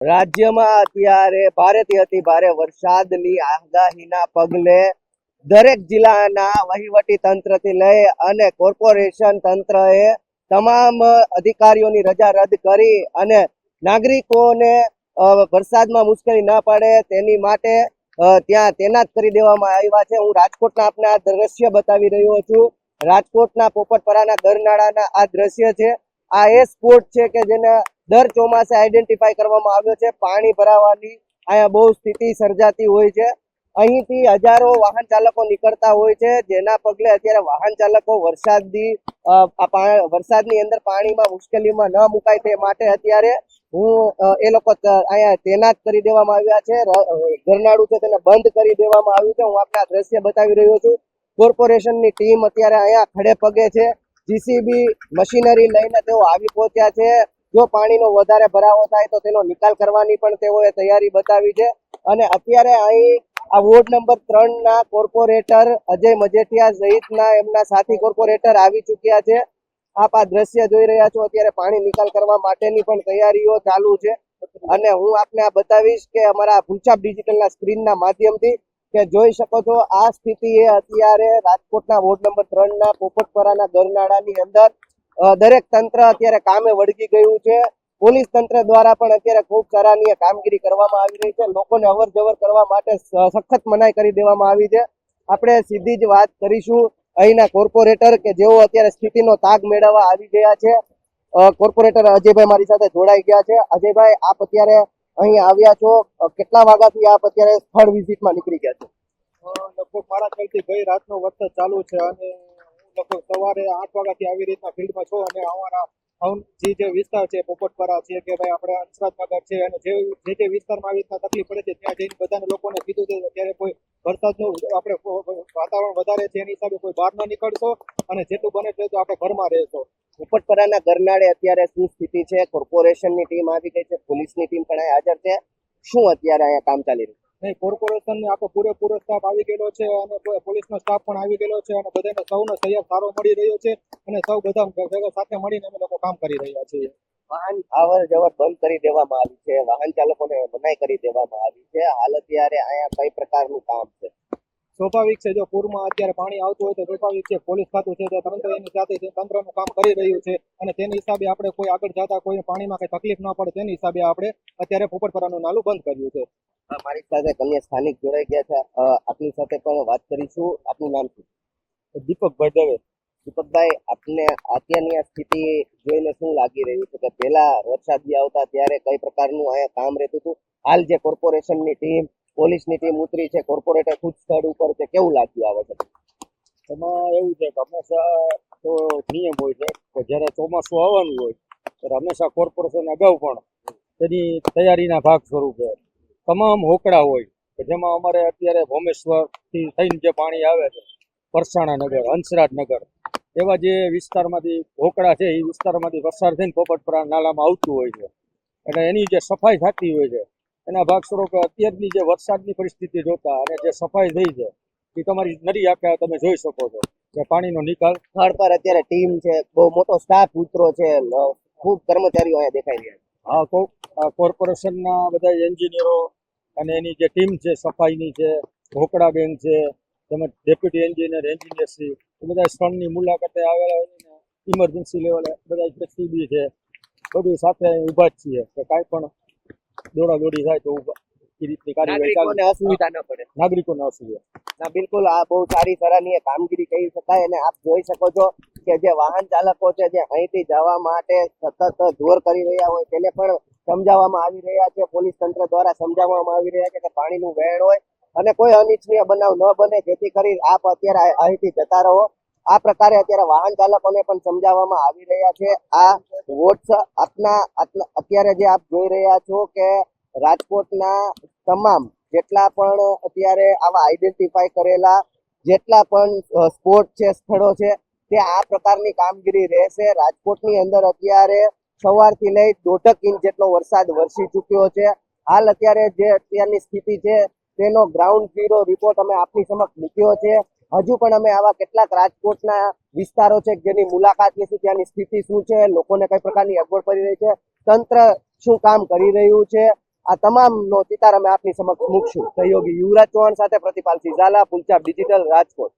રાજ્યમાં અત્યારે ભારેથી અતિ ભારે વરસાદની આગાહીના પગલે દરેક જિલ્લાના વહીવટી તંત્રથી લઈ અને કોર્પોરેશન તંત્રએ તમામ અધિકારીઓની રજા રદ કરી અને નાગરિકોને વરસાદમાં મુશ્કેલી ન પડે તેની માટે ત્યાં તૈનાત કરી દેવામાં આવ્યા છે. હું રાજકોટના આપને આ દ્રશ્ય બતાવી રહ્યો છું. રાજકોટના પોપટપરાના ગરનાળાના આ દ્રશ્ય છે. આ એ સ્પોટ છે કે જેને દર ચોમાસે આઈડેન્ટિફાઈ કરવામાં આવ્યો છે. પાણી ભરાવાની અહીંયા બહુ સ્થિતિ સર્જાતી હોય છે. અહીંથી હજારો વાહન ચાલકો નીકળતા હોય છે, જેના પગલે અત્યારે વાહન ચાલકો વરસાદની અંદર પાણીમાં મુશ્કેલીમાં ન મુકાય તે માટે અત્યારે એ લોકો અહીંયા તૈનાત કરી દેવામાં આવ્યા છે. ગરનાળું છે તેને બંધ કરી દેવામાં આવ્યું છે. હું આપને આ દ્રશ્ય બતાવી રહ્યો છું. કોર્પોરેશનની ટીમ અત્યારે અહીંયા ખડે પગે છે. જીસીબી મશીનરી લઈને તેઓ આવી પહોંચ્યા છે. જો પાણીનો વધારે ભરાવો થાય તો તેનો નિકાલ કરવાની પણ તેઓએ તૈયારી બતાવી છે. અને અત્યારે અહીં આ વોર્ડ નંબર 3 ના કોર્પોરેટર અજય મજેઠિયા સહિતના એમના સાથી કોર્પોરેટર આવી ચુક્યા છે. આપ આ દ્રશ્ય જોઈ રહ્યા છો. અત્યારે પાણી નિકાલ કરવા માટેની પણ તૈયારીઓ ચાલુ છે. અને હું આપને આ બતાવીશ કે અમારા ભૂલછાપ ડિજિટલના સ્ક્રીનના માધ્યમથી કે જોઈ શકો છો આ સ્થિતિ એ અત્યારે રાજકોટના વોર્ડ નંબર 3 ના પોપટપરાના ગરનાળાની અંદર દરેક તંત્ર અત્યારે કામે વળગી ગયું છે. પોલીસ તંત્ર દ્વારા પણ અત્યારે ખૂબ સરાહનીય કામગીરી કરવામાં આવી રહી છે. લોકોને અવર જવર કરવા માટે સખત મનાઈ કરી દેવામાં આવી છે. આપણે સીધી જ વાત કરીશું અહીંના કોર્પોરેટર કે જેઓ અત્યારે સ્થિતિનો તાગ મેળવવા આવી ગયા છે. કોર્પોરેટર અજયભાઈ મારી સાથે જોડાઈ ગયા છે. અજયભાઈ, આપ અત્યારે અહીં આવ્યા છો. કેટલા વાગ્યાથી આપ અત્યારે સ્થળ વિઝિટમાં નીકળી ગયા છો? લગભગ મારા ખ્યાલથી ગઈ રાતનો વરસાદ ચાલુ છે અને હું લગભગ સવારે 8 વાગ્યાથી આવી રીતના ફિલ્ડમાં છું અને અમારા જે વિસ્તાર છે પોપટપરા છે કે ભાઈ આપણે હંસરાજનગર છે અને જે વિસ્તારમાં આવી રીતના તકલીફ પડે છે ત્યાં જઈને બધાને લોકોને કીધું છે અત્યારે કોઈ વરસાદનું આપણે વાતાવરણ વધારે છે એની હિસાબે કોઈ બહાર ન નીકળશો અને જેટલું બને તેટલું આપણે ઘરમાં રહેશો. પોપટપરાના ગરનાળે અત્યારે શું સ્થિતિ છે? કોર્પોરેશનની ટીમ આવી ગઈ છે, પોલીસની ટીમ પણ અહીં હાજર છે. શું અત્યારે અહીંયા કામ ચાલી રહ્યું? નહીં, કોર્પોરેશનને આખો પૂરેપૂરો સ્ટાફ આવી ગયેલો છે અને પોલીસનો સ્ટાફ પણ આવી ગયેલો છે અને બધાને સૌનો સહયોગ સારો મળી રહ્યો છે અને સૌ બધા સાથે મળીને અમે લોકો કામ કરી રહ્યા છીએ. વાહન અવર જવર બંધ કરી દેવામાં આવી છે, વાહન ચાલકોને મનાઈ કરી દેવામાં આવી છે. હાલ અત્યારે અહીંયા કઈ પ્રકારનું કામ છે? સ્વાભાવિક છે, જો પૂરમાં અત્યારે પાણી આવતું હોય તો સ્વાભાવિક છે પોલીસ ખાતું છે તો તંત્ર એની સાથે તંત્રનું કામ કરી રહ્યું છે અને તેની હિસાબે આપણે કોઈ આગળ જતા કોઈ પાણીમાં કઈ તકલીફ ન પડે તેની હિસાબે આપણે અત્યારે પોપટપરાનું નાલું બંધ કર્યું છે. મારી સાથે અન્ય સ્થાનિક જોડાઈ ગયા છે. આપની સાથે પણ વાત કરીશું. આપનું નામ શું? દીપકભાઈ દવે. દીપકભાઈ, આપને અત્યારની આ સ્થિતિ જોઈને શું લાગી રહ્યું છે કે પહેલા વરસાદ આવતા ત્યારે કઈ પ્રકારનું અહીંયા કામ રહેતું હતું? હાલ જે કોર્પોરેશનની ટીમ, પોલીસની ટીમ ઉતરી છે, કોર્પોરેટર ખુદ સ્થળ ઉપર છે, કેવું લાગ્યું આ વખતે? એમાં એવું છે કે હંમેશા તો નિયમ હોય છે કે જ્યારે ચોમાસું આવવાનું હોય ત્યારે હંમેશા કોર્પોરેશન અગાઉ પણ તેની તૈયારીના ભાગ સ્વરૂપે તમામ હોકડા હોય કે જેમાં અમારે અત્યારે ભોમેશ્વરથી થઈને જે પાણી આવે છે, પરસાણા નગર, હંસરાજ નગર, એવા જે વિસ્તારમાંથી હોકડા છે એ વિસ્તારમાંથી પસાર થઈને પોપટપરા નાલામાં આવતું હોય છે એટલે એની જે સફાઈ થતી હોય છે એના ભાગ સ્વરૂપે અત્યારની જે વરસાદની પરિસ્થિતિ જોતા અને જે સફાઈ થઈ છે એ તમારી નરી આંખે તમે જોઈ શકો છો કે પાણીનો નિકાલ સ્થળ પર અત્યારે ટીમ છે, બહુ મોટો સ્ટાફ ઉતરો છે, ખૂબ કર્મચારીઓ અહીંયા દેખાઈ રહ્યા છે. કોર્પોરેશનના બધા એન્જિનિયરો અને એની જે ટીમ છે, સફાઈની છે, ઢોકળા બેન છે, તેમજ ડેપ્યુટી એન્જિનિયરશ્રી એ બધા સ્થળની મુલાકાતે આવેલા ઇમરજન્સી લેવલે બધા સીબી છે, બધું સાથે ઊભા જ છીએ કે કાંઈ પણ દોડાદોડી થાય તો એ રીતની નાગરિકોને અસુવિધા ન પડે. નાગરિકોને અસુવિધા ના, બિલકુલ આ બહુ સારી સરાહનીય કામગીરી કહી શકાય. અને આપ જોઈ શકો છો કે જે વાહન ચાલકો છે જે અહીંથી જવા માટે સતત જોર કરી રહ્યા હોય તેને પણ સમજાવવામાં આવી રહ્યા છે. પોલીસ તંત્ર દ્વારા સમજાવવામાં આવી રહ્યા છે કે પાણીનું વહેણ હોય અને કોઈ અનિચ્છનીય બનાવ ન બને, જેથી કરી આપ અત્યારે અહીંથી જતા રહો. આ પ્રકારે અત્યારે વાહન ચાલકોને પણ સમજાવવામાં આવી રહ્યા છે. આ વોટ્સઅપ અત્યારે જે આપ જોઈ રહ્યા છો કે રાજકોટના તમામ જેટલા પણ અત્યારે આવા આઈડેન્ટિફાઈ કરેલા જેટલા પણ સ્પોટ છે, સ્થળો છે, તે આ પ્રકારની કામગીરી રહેશે. રાજકોટની અંદર અત્યારે સવારથી લઈ 1.5 ઇંચ જેટલો વરસાદ વરસી ચૂક્યો છે. હાલ અત્યારે જે અત્યારની સ્થિતિ છે તેનો ગ્રાઉન્ડ ઝીરો રિપોર્ટ અમે આપની સમક્ષ મૂક્યો છે. હજુ પણ અમે આવા કેટલાક રાજકોટના વિસ્તારો છે જેની મુલાકાત લઈશું, ત્યાંની સ્થિતિ શું છે, લોકોને કઈ પ્રકારની અગવડ પડી રહી છે, તંત્ર શું કામ કરી રહ્યું છે, આ તમામનો ચિતાર અમે આપની સમક્ષ મૂકશું. સહયોગી યુવરાજ ચૌહાણ સાથે પ્રતિપાલસિંહ ઝાલા, પુલચાપ ડિજિટલ, રાજકોટ.